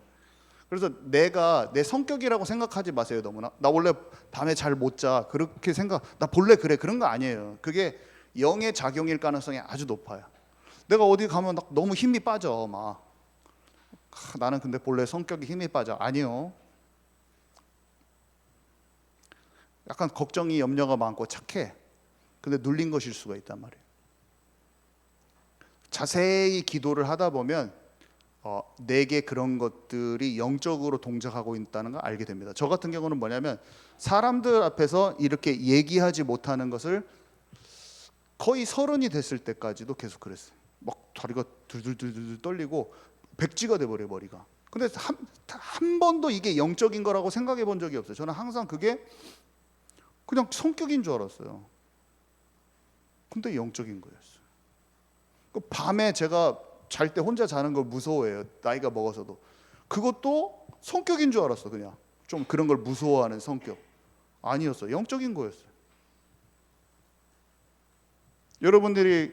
그래서 내가 내 성격이라고 생각하지 마세요. 너무나 나 원래 밤에 잘 못 자, 그렇게 나 본래 그래, 그런 거 아니에요. 그게 영의 작용일 가능성이 아주 높아요. 내가 어디 가면 너무 힘이 빠져. 나는 근데 본래 성격이 힘이 빠져. 아니요. 약간 걱정이, 염려가 많고 착해. 근데 눌린 것일 수가 있단 말이에요. 자세히 기도를 하다 보면 내게 그런 것들이 영적으로 동작하고 있다는 걸 알게 됩니다. 저 같은 경우는 뭐냐면, 사람들 앞에서 이렇게 얘기하지 못하는 것을 거의 30이 됐을 때까지도 계속 그랬어요. 막 다리가 들들들들 떨리고 백지가 돼버려요, 머리가. 근데 한 번도 이게 영적인 거라고 생각해 본 적이 없어요. 저는 항상 그게 그냥 성격인 줄 알았어요. 근데 영적인 거였어요. 밤에 제가 잘 때 혼자 자는 걸 무서워해요. 나이가 먹어서도. 그것도 성격인 줄 알았어. 그냥 좀 그런 걸 무서워하는 성격. 아니었어요. 영적인 거였어요. 여러분들이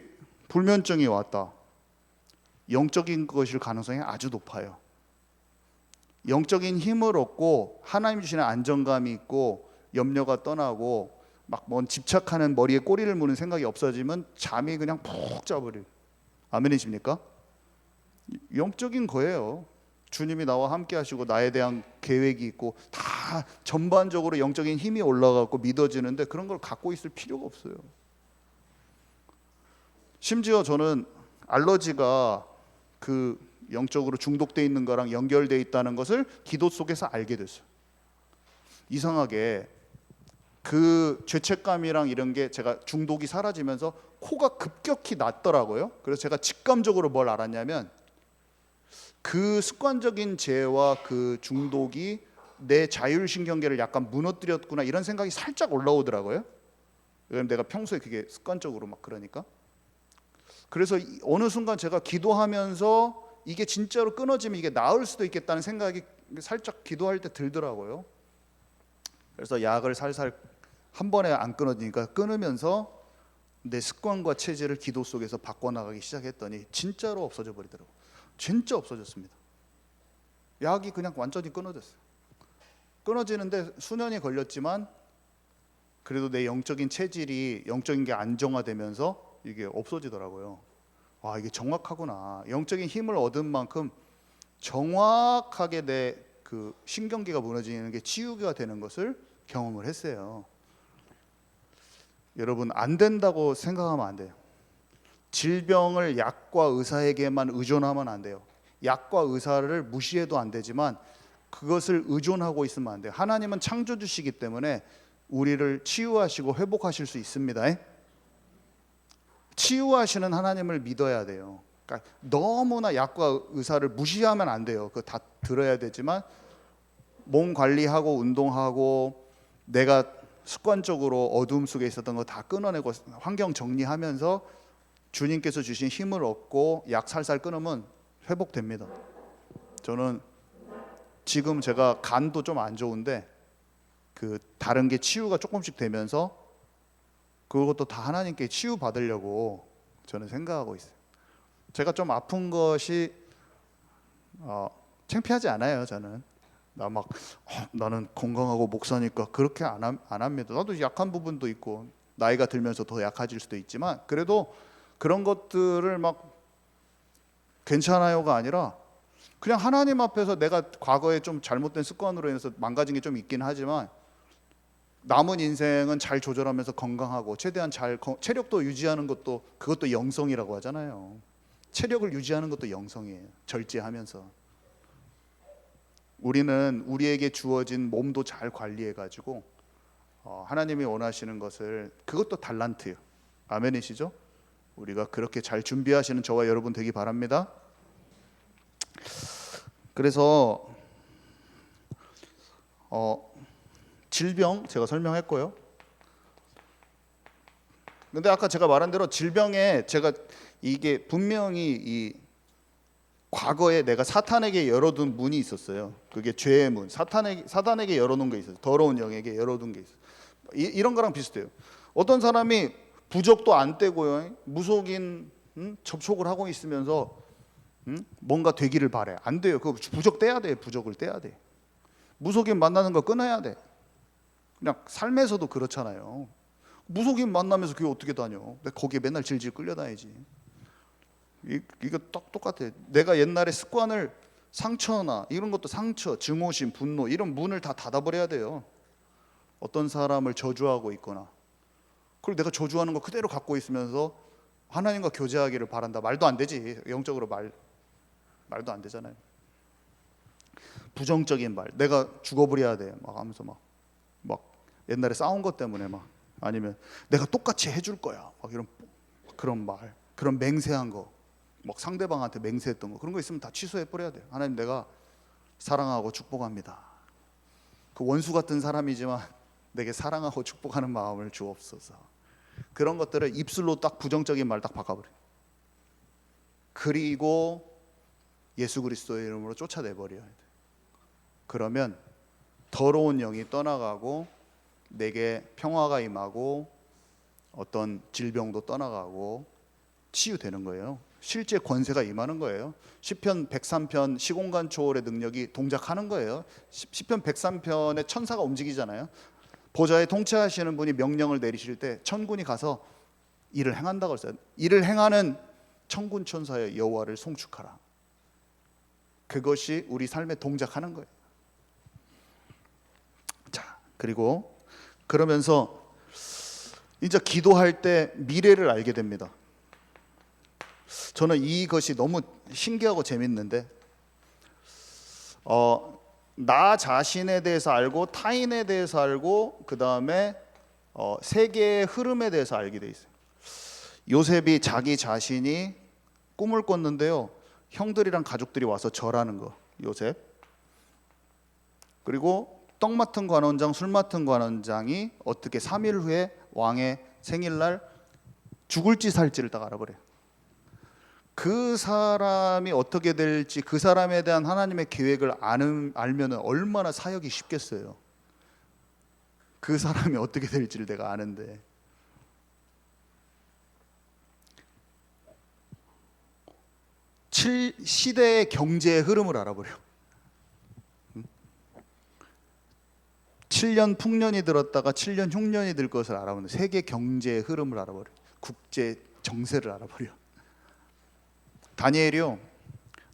불면증이 왔다. 영적인 것일 가능성이 아주 높아요. 영적인 힘을 얻고 하나님 주시는 안정감이 있고 염려가 떠나고 막 뭔 집착하는, 머리에 꼬리를 무는 생각이 없어지면 잠이 그냥 푹 자버려요. 아멘이십니까? 영적인 거예요. 주님이 나와 함께 하시고 나에 대한 계획이 있고 다 전반적으로 영적인 힘이 올라가고 믿어지는데, 그런 걸 갖고 있을 필요가 없어요. 심지어 저는 알러지가 그 영적으로 중독돼 있는 거랑 연결돼 있다는 것을 기도 속에서 알게 됐어요. 이상하게 그 죄책감이랑 이런 게 제가 중독이 사라지면서 코가 급격히 낫더라고요. 그래서 제가 직감적으로 뭘 알았냐면, 그 습관적인 죄와 그 중독이 내 자율신경계를 약간 무너뜨렸구나, 이런 생각이 살짝 올라오더라고요. 왜냐면 내가 평소에 그게 습관적으로 막 그러니까. 그래서 어느 순간 제가 기도하면서 이게 진짜로 끊어지면 이게 나을 수도 있겠다는 생각이 살짝 기도할 때 들더라고요. 그래서 약을 살살, 한 번에 안 끊어지니까 끊으면서 내 습관과 체질을 기도 속에서 바꿔나가기 시작했더니 진짜로 없어져 버리더라고요. 진짜 없어졌습니다. 약이 그냥 완전히 끊어졌어요. 끊어지는데 수년이 걸렸지만 그래도 내 영적인 체질이, 영적인 게 안정화되면서 이게 없어지더라고요. 이게 정확하구나. 영적인 힘을 얻은 만큼 정확하게 내 그 신경계가 무너지는 게 치유가 되는 것을 경험을 했어요. 여러분, 안 된다고 생각하면 안 돼요. 질병을 약과 의사에게만 의존하면 안 돼요. 약과 의사를 무시해도 안 되지만 그것을 의존하고 있으면 안 돼요. 하나님은 창조주시기 때문에 우리를 치유하시고 회복하실 수 있습니다. 치유하시는 하나님을 믿어야 돼요. 그러니까 너무나 약과 의사를 무시하면 안 돼요. 그거 다 들어야 되지만 몸 관리하고 운동하고 내가 습관적으로 어둠 속에 있었던 거 다 끊어내고 환경 정리하면서 주님께서 주신 힘을 얻고 약 살살 끊으면 회복됩니다. 저는 지금 제가 간도 좀 안 좋은데 그 다른 게 치유가 조금씩 되면서 그것도 다 하나님께 치유 받으려고 저는 생각하고 있어요. 제가 좀 아픈 것이 창피하지 않아요. 저는 나는 건강하고 목사니까 그렇게 안 합니다. 나도 약한 부분도 있고 나이가 들면서 더 약해질 수도 있지만 그래도 그런 것들을 막 괜찮아요가 아니라 그냥 하나님 앞에서 내가 과거에 좀 잘못된 습관으로 인해서 망가진 게 좀 있긴 하지만 남은 인생은 잘 조절하면서 건강하고 최대한 체력도 유지하는 것도 그것도 영성이라고 하잖아요. 체력을 유지하는 것도 영성이에요. 절제하면서 우리는 우리에게 주어진 몸도 잘 관리해 가지고 하나님이 원하시는 것을 그것도 달란트예요. 아멘이시죠? 우리가 그렇게 잘 준비하시는 저와 여러분 되기 바랍니다. 그래서 질병 제가 설명했고요. 근데 아까 제가 말한 대로 질병에 제가 이게 분명히 이 과거에 내가 사탄에게 열어둔 문이 있었어요. 그게 죄의 문. 사탄에게 열어놓은 게 있어요. 더러운 영에게 열어둔 게 있어요. 이런 거랑 비슷해요. 어떤 사람이 부적도 안 떼고요, 무속인 접촉을 하고 있으면서 뭔가 되기를 바래. 안 돼요. 그 부적 떼야 돼. 부적을 떼야 돼. 무속인 만나는 거 끊어야 돼. 그냥 삶에서도 그렇잖아요. 무속인 만나면서 교회 어떻게 다녀? 거기에 맨날 질질 끌려다니지. 이거 딱 똑같아. 내가 옛날에 습관을 상처나 이런 것도 상처, 증오심, 분노 이런 문을 다 닫아버려야 돼요. 어떤 사람을 저주하고 있거나 그리고 내가 저주하는 거 그대로 갖고 있으면서 하나님과 교제하기를 바란다. 말도 안 되지. 영적으로 말도 안 되잖아요. 부정적인 말, 내가 죽어버려야 돼. 막 하면서 막 옛날에 싸운 것 때문에 막 아니면 내가 똑같이 해줄 거야. 막 이런 그런 말, 그런 맹세한 거, 막 상대방한테 맹세했던 거 그런 거 있으면 다 취소해 버려야 돼요. 하나님 내가 사랑하고 축복합니다. 그 원수 같은 사람이지만 내게 사랑하고 축복하는 마음을 주옵소서. 그런 것들을 입술로 딱 부정적인 말 딱 바꿔버려요. 그리고 예수 그리스도의 이름으로 쫓아내 버려야 돼. 그러면 더러운 영이 떠나가고 내게 평화가 임하고 어떤 질병도 떠나가고 치유되는 거예요. 실제 권세가 임하는 거예요. 시편 103편 시공간 초월의 능력이 동작하는 거예요. 시편 103편에 천사가 움직이잖아요. 보좌에 통치하시는 분이 명령을 내리실 때 천군이 가서 일을 행한다고 했어요. 일을 행하는 천군 천사의 여호와를 송축하라. 그것이 우리 삶에 동작하는 거예요. 자, 그리고 그러면서 이제 기도할 때 미래를 알게 됩니다. 저는 이것이 너무 신기하고 재밌는데 나 자신에 대해서 알고 타인에 대해서 알고 그 다음에 세계의 흐름에 대해서 알게 돼 있어요. 요셉이 자기 자신이 꿈을 꿨는데요, 형들이랑 가족들이 와서 절하는 거. 요셉. 그리고 떡 맡은 관원장, 술 맡은 관원장이 어떻게 3일 후에 왕의 생일날 죽을지 살지를 딱 알아버려요. 그 사람이 어떻게 될지, 그 사람에 대한 하나님의 계획을 알면 얼마나 사역이 쉽겠어요. 그 사람이 어떻게 될지를 내가 아는데. 시대의 경제의 흐름을 알아버려. 7년 풍년이 들었다가 7년 흉년이 들 것을 알아보는 세계 경제의 흐름을 알아버려. 국제 정세를 알아버려. 다니엘이요,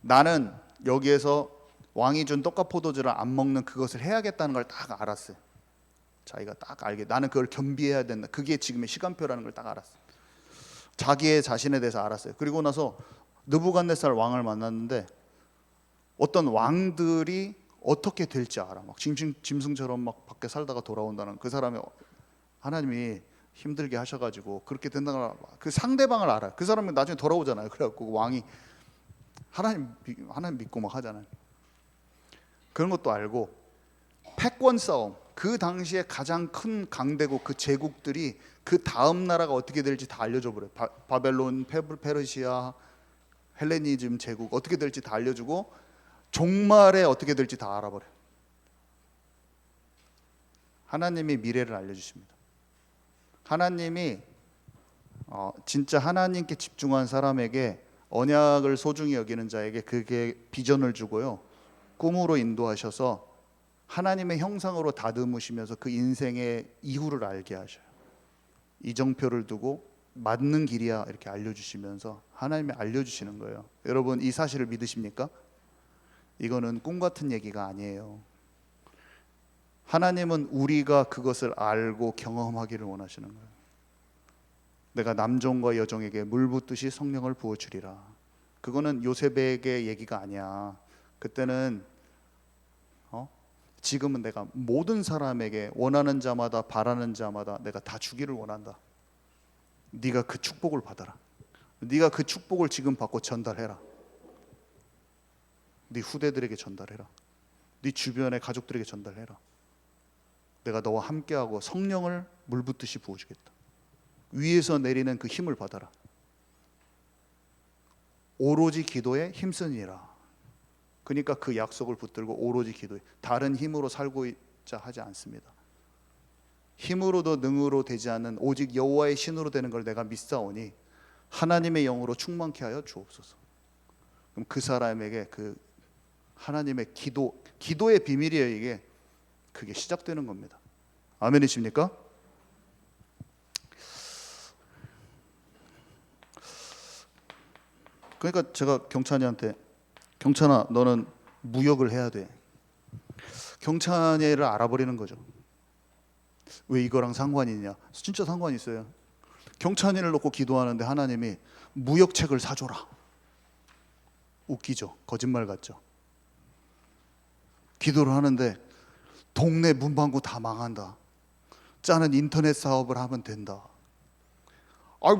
나는 여기에서 왕이 준 떡과 포도주를 안 먹는 그것을 해야겠다는 걸 딱 알았어요. 자기가 딱 알게, 나는 그걸 겸비해야 된다. 그게 지금의 시간표라는 걸 딱 알았어요. 자기의 자신에 대해서 알았어요. 그리고 나서 느부갓네살 왕을 만났는데 어떤 왕들이 어떻게 될지 알아. 막 짐승처럼 막 밖에 살다가 돌아온다는 그 사람의 하나님이 힘들게 하셔가지고 그렇게 된다는 걸, 그 상대방을 알아. 그 사람이 나중에 돌아오잖아요. 그래갖고 왕이 하나님 믿고 막 하잖아요. 그런 것도 알고 패권 싸움, 그 당시에 가장 큰 강대국 그 제국들이 그 다음 나라가 어떻게 될지 다 알려줘 버려요. 바벨론, 페르시아, 헬레니즘 제국 어떻게 될지 다 알려주고 종말에 어떻게 될지 다 알아버려요. 하나님이 미래를 알려주십니다. 하나님이 진짜 하나님께 집중한 사람에게, 언약을 소중히 여기는 자에게 그게 비전을 주고요, 꿈으로 인도하셔서 하나님의 형상으로 다듬으시면서 그 인생의 이후를 알게 하셔요. 이정표를 두고 맞는 길이야 이렇게 알려주시면서 하나님이 알려주시는 거예요. 여러분, 이 사실을 믿으십니까? 이거는 꿈 같은 얘기가 아니에요. 하나님은 우리가 그것을 알고 경험하기를 원하시는 거예요. 내가 남종과 여종에게 물 붓듯이 성령을 부어주리라. 그거는 요셉에게 얘기가 아니야. 그때는 지금은 내가 모든 사람에게, 원하는 자마다 바라는 자마다 내가 다 주기를 원한다. 네가 그 축복을 받아라. 네가 그 축복을 지금 받고 전달해라. 네 후대들에게 전달해라. 네 주변의 가족들에게 전달해라. 내가 너와 함께하고 성령을 물 붓듯이 부어주겠다. 위에서 내리는 그 힘을 받아라. 오로지 기도에 힘쓰니라. 그러니까 그 약속을 붙들고 오로지 기도에, 다른 힘으로 살고 있자 하지 않습니다. 힘으로도 능으로 되지 않는 오직 여호와의 신으로 되는 걸 내가 믿사오니 하나님의 영으로 충만케 하여 주옵소서. 그럼 그 사람에게 그 하나님의 기도의 비밀이에요. 이게 그게 시작되는 겁니다. 아멘이십니까? 그러니까 제가 경찬이한테, 경찬아 너는 무역을 해야 돼. 경찬이를 알아버리는 거죠. 왜 이거랑 상관이 있냐? 진짜 상관이 있어요. 경찬이를 놓고 기도하는데 하나님이 무역책을 사줘라. 웃기죠? 거짓말 같죠? 기도를 하는데 동네 문방구 다 망한다. 짜는 인터넷 사업을 하면 된다.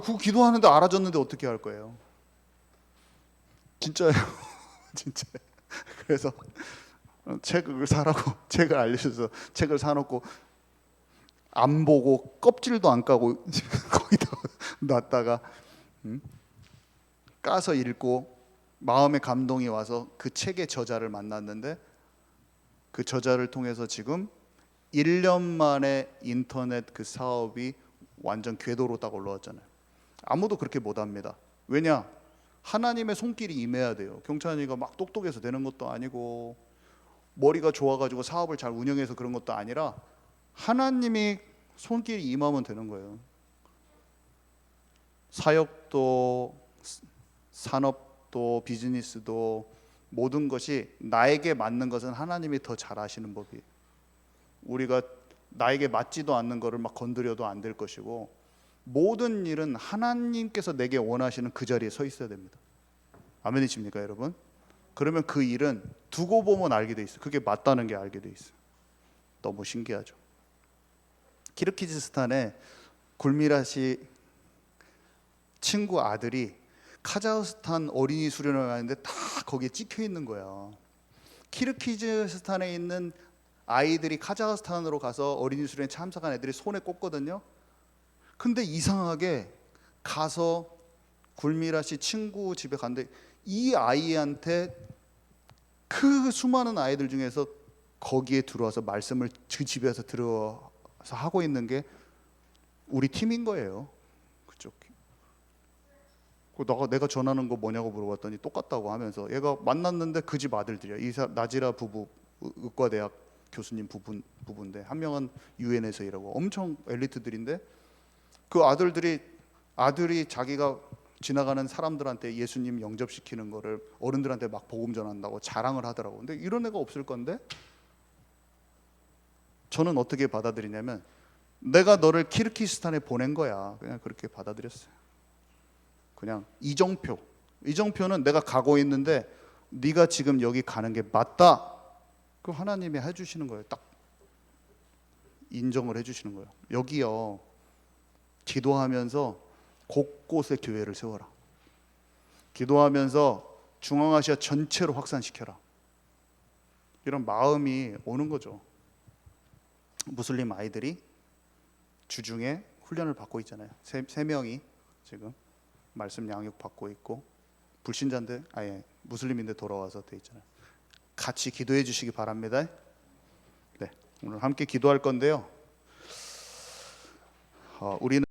그 기도하는데 알아줬는데 어떻게 할 거예요? 진짜예요. 진짜. 그래서 책을 사라고 책을 알려줘서 책을 사놓고 안 보고 껍질도 안 까고 거기다 놨다가 까서 읽고 마음의 감동이 와서 그 책의 저자를 만났는데, 그 저자를 통해서 지금 1년 만에 인터넷 그 사업이 완전 궤도로 딱 올라왔잖아요. 아무도 그렇게 못합니다. 왜냐? 하나님의 손길이 임해야 돼요. 경찬이가 막 똑똑해서 되는 것도 아니고 머리가 좋아가지고 사업을 잘 운영해서 그런 것도 아니라 하나님이 손길이 임하면 되는 거예요. 사역도 산업도 비즈니스도 모든 것이 나에게 맞는 것은 하나님이 더 잘 아시는 법이에요. 우리가 나에게 맞지도 않는 것을 막 건드려도 안 될 것이고, 모든 일은 하나님께서 내게 원하시는 그 자리에 서 있어야 됩니다. 아멘이십니까 여러분? 그러면 그 일은 두고 보면 알게 돼 있어요. 그게 맞다는 게 알게 돼 있어요. 너무 신기하죠. 키르기즈스탄에 굴미라시 친구 아들이 카자흐스탄 어린이 수련회 가는데 다 거기에 찍혀 있는 거야. 키르기즈스탄에 있는 아이들이 카자흐스탄으로 가서 어린이 수련회 참석한 애들이 손에 꼽거든요. 근데 이상하게 가서 굴미라시 친구 집에 갔는데 이 아이한테 그 수많은 아이들 중에서 거기에 들어와서 말씀을 그 집에서 들어서 하고 있는 게 우리 팀인 거예요. 그쪽. 내가 전하는 거 뭐냐고 물어봤더니 똑같다고 하면서, 얘가 만났는데 그 집 아들들이야. 나지라 부부, 의과대학 교수님 부부인데 한 명은 유엔에서 일하고 엄청 엘리트들인데, 그 아들이 자기가 지나가는 사람들한테 예수님 영접시키는 거를 어른들한테 막 복음 전한다고 자랑을 하더라고. 근데 이런 애가 없을 건데, 저는 어떻게 받아들이냐면 내가 너를 키르기스탄에 보낸 거야. 그냥 그렇게 받아들였어요. 그냥 이정표는 내가 가고 있는데 네가 지금 여기 가는 게 맞다. 그 하나님이 해주시는 거예요. 딱 인정을 해주시는 거예요. 여기요, 기도하면서 곳곳에 교회를 세워라. 기도하면서 중앙아시아 전체로 확산시켜라. 이런 마음이 오는 거죠. 무슬림 아이들이 주중에 훈련을 받고 있잖아요. 세 명이 지금 말씀 양육 받고 있고 불신자인데 아예 무슬림인데 돌아와서 돼 있잖아요. 같이 기도해 주시기 바랍니다. 네, 오늘 함께 기도할 건데요. 우리는